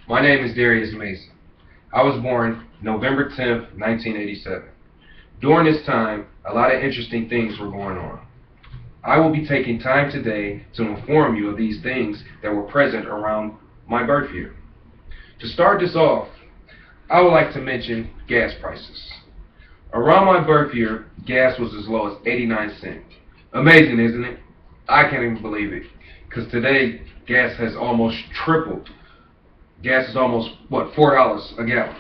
My name is Darius Mason. I was born November 10th, 1987. During this time, a lot of interesting things were going on. I will be taking time today to inform you of these things that were present around my birth year. To start this off, I would like to mention gas prices. Around my birth year, gas was as low as 89 cents. Amazing, isn't it? I can't even believe it. Because today, gas has almost tripled. Gas is almost, $4 a gallon.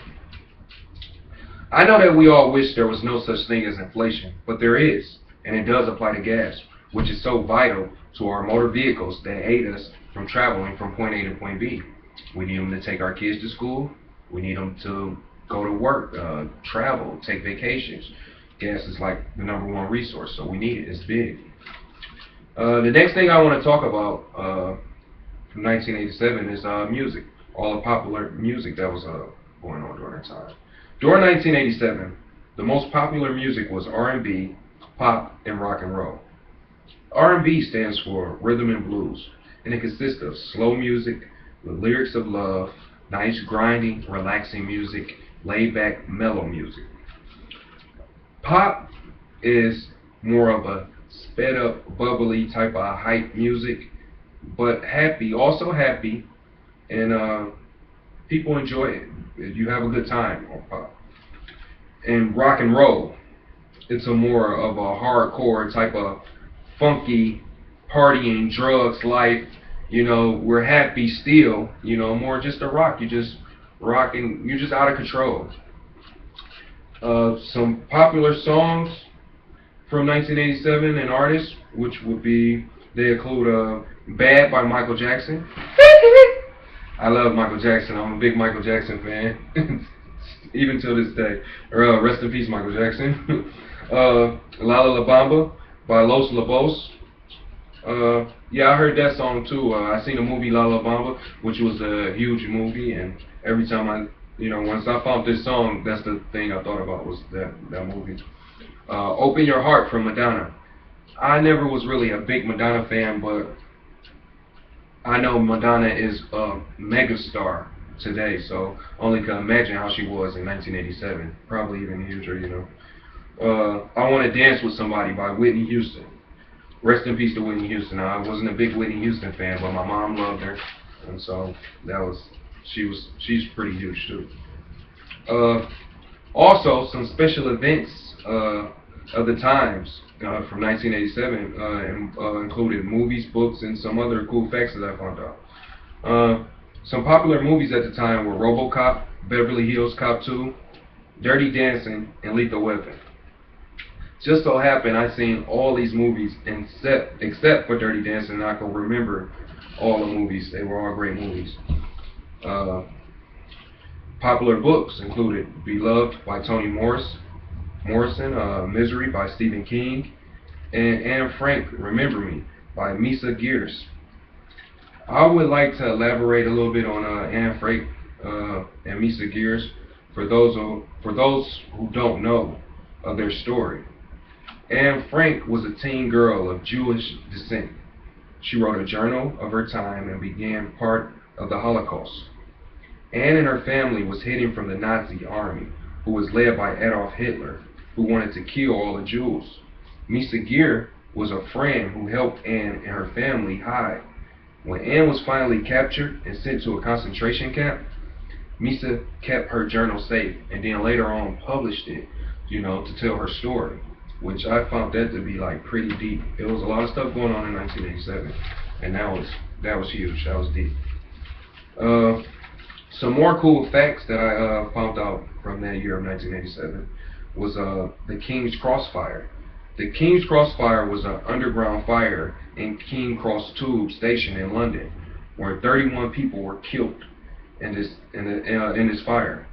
I know that we all wish there was no such thing as inflation, but there is, and it does apply to gas, which is so vital to our motor vehicles that aid us from traveling from point A to point B. We need them to take our kids to school. We need them to go to work, travel, take vacations. Gas is like the number one resource, so we need it. It's big. The next thing I want to talk about from 1987 is music. All the popular music that was going on during that time. During 1987, the most popular music was R&B, pop, and rock and roll. R&B stands for rhythm and blues, and it consists of slow music with lyrics of love, nice grinding, relaxing music, laid-back, mellow music. Pop is more of a sped-up, bubbly type of hype music, but happy, also happy, and people enjoy it. You have a good time on pop. And rock and roll, it's a more of a hardcore type of funky, partying, drugs life. We're happy still. More just a rock. You just rocking. You're just out of control. Some popular songs from 1987 and artists, which would be they include "Bad" by Michael Jackson. I love Michael Jackson. I'm a big Michael Jackson fan, even till this day. Rest in peace, Michael Jackson. La La Bamba by Los Lobos. Yeah, I heard that song too. I seen the movie La La Bamba, which was a huge movie, and every time once I found this song, that's the thing I thought about was that movie. Open Your Heart from Madonna. I never was really a big Madonna fan, but I know Madonna is a megastar today, so only can imagine how she was in 1987. Probably even huger. I Want to Dance with Somebody by Whitney Houston. Rest in peace to Whitney Houston. I wasn't a big Whitney Houston fan, but my mom loved her, and so she's pretty huge too. Also, some special events of the times from 1987 included movies, books, and some other cool facts that I found out. Some popular movies at the time were RoboCop, Beverly Hills Cop 2, Dirty Dancing, and Lethal Weapon. Just so happened I seen all these movies except for Dirty Dancing, and I can remember all the movies. They were all great movies. Popular books included Beloved by Toni Morrison, Misery by Stephen King, and Anne Frank, Remember Me by Misa Gears. I would like to elaborate a little bit on Anne Frank and Misa Gears for those who don't know of their story. Anne Frank was a teen girl of Jewish descent. She wrote a journal of her time and began part of the Holocaust. Anne and her family was hidden from the Nazi army, who was led by Adolf Hitler, who wanted to kill all the Jews. Misa Gear was a friend who helped Anne and her family hide. When Anne was finally captured and sent to a concentration camp, Misa kept her journal safe and then later on published it, to tell her story, which I found that to be like pretty deep. There was a lot of stuff going on in 1987, and that was huge. That was deep. Some more cool facts that I found out from that year of 1987 was the King's Crossfire. The King's Crossfire was an underground fire in King Cross Tube Station in London, where 31 people were killed in this fire.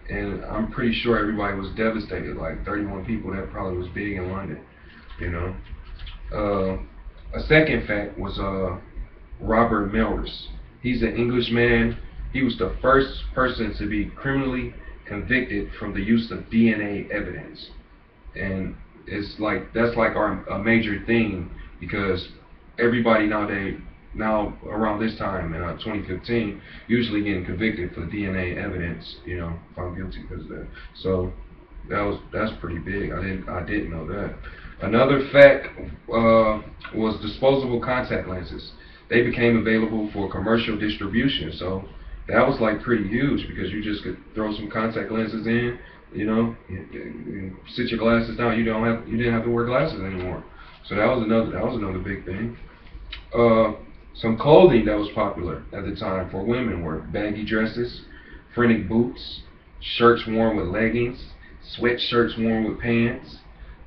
And I'm pretty sure everybody was devastated. Like 31 people, that probably was big in London. A second fact was Robert Melrose. He's an Englishman. He was the first person to be criminally convicted from the use of DNA evidence, and that's like a major thing because everybody nowadays now around this time in 2015, usually getting convicted for DNA evidence, you know, if I'm guilty because of that. So that's pretty big. I didn't know that. Another fact was disposable contact lenses. They became available for commercial distribution. So that was like pretty huge because you just could throw some contact lenses in, you know, and sit your glasses down. You didn't have to wear glasses anymore. So that was another big thing. Some clothing that was popular at the time for women were baggy dresses, printed boots, shirts worn with leggings, sweatshirts worn with pants.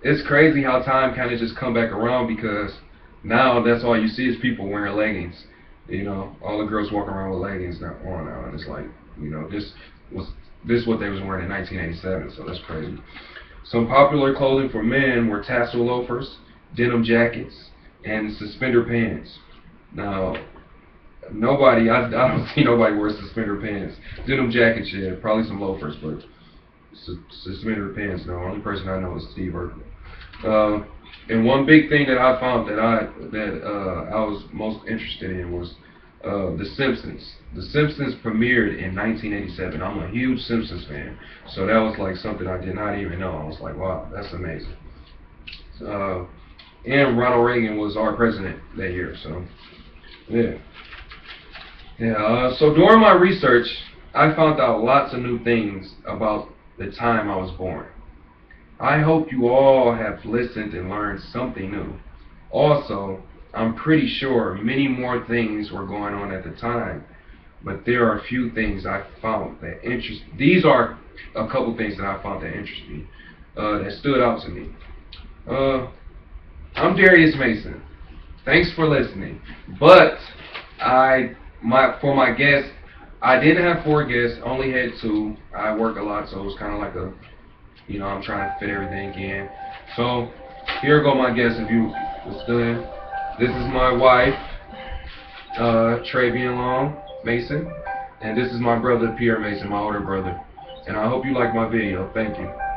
It's crazy how time kind of just come back around because now that's all you see is people wearing leggings. You know, all the girls walking around with leggings now on now, and it's like, you know, this what they was wearing in 1987. So that's crazy. Some popular clothing for men were tassel loafers, denim jackets, and suspender pants. Now, I don't see nobody wear suspender pants. Denim jackets, yeah, probably some loafers, but suspender pants, no. Only person I know is Steve Urkel. And one big thing that I found that I was most interested in was The Simpsons. The Simpsons premiered in 1987. I'm a huge Simpsons fan, so that was like something I did not even know. I was like, wow, that's amazing. And Ronald Reagan was our president that year, so yeah. So during my research, I found out lots of new things about the time I was born. I hope you all have listened and learned something new. Also, I'm pretty sure many more things were going on at the time, but there are a few things I found that interest. These are a couple things that I found that interesting, that stood out to me. I'm Darius Mason. Thanks for listening. But for my guests, I didn't have 4 guests. Only had 2. I work a lot, so it was kind of like a, you know, I'm trying to fit everything in. So here go my guests. If you understand, this is my wife, Travian Long Mason, and this is my brother Pierre Mason, my older brother. And I hope you like my video. Thank you.